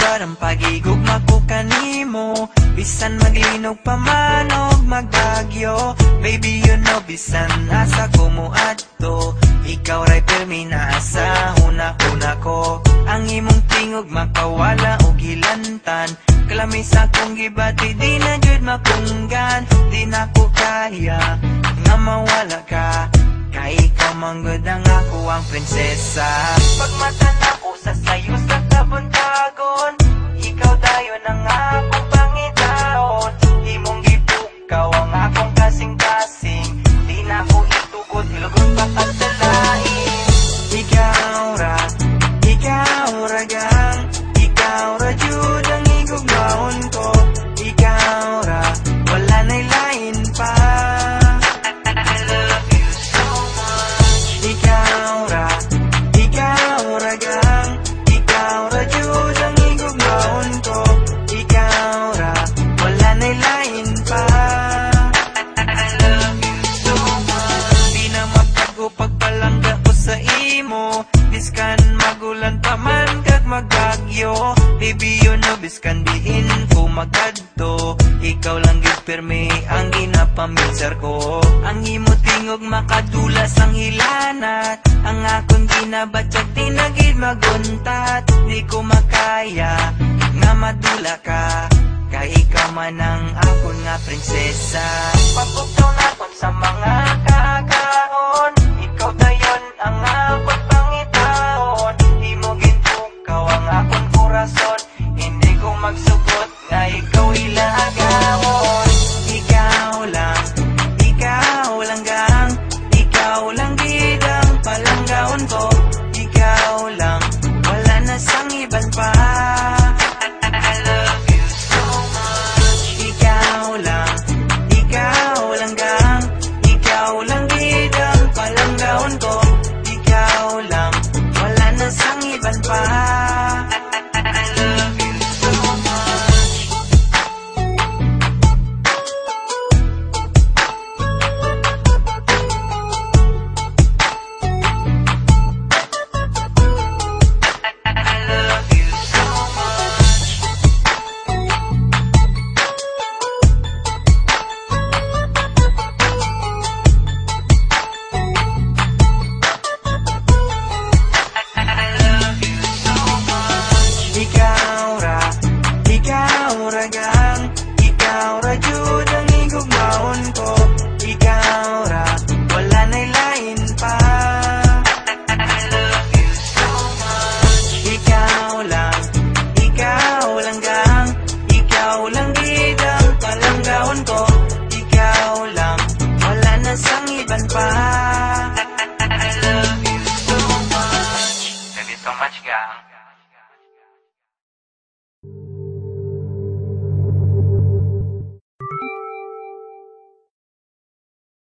But ang pagigugma ko kanimo, bisan maglinog pa man og magbagyo. Baby you know bisan asa ko mo adto, ikaw ray pirmi na asa una-una ko. Ang imong tingog makawala og hilantan, kalamis akong gibati di na jud makunggan. Di na ko kaya nga mawala ka, kay ikaw manggod ang ako ang prinsesa. Pagmata na ko sa sayo sa tabon-tagon, ikaw dayon ang akong pangitaon. Di mong gipukaw ang akong kasing-kasing, di na ko itukod hilugod bakat sa lain. Ikaw ra gang, ikaw ra jud ang igugmaon ko. Ikaw ra, wala na'y lain pa. Biskan magulan pa man kag magagyo, baby you know biskan diin ko magadto, ikaw lang gid pirmi ang ginapaminsar ko. Ang imo tingog makadulas ang hilanat, ang akong ginabatyag di na gid maguntat. Di ko makaya nga madula ka, kay ikaw man ang akon nga prinsesa. Pagkutaw na kon sa mga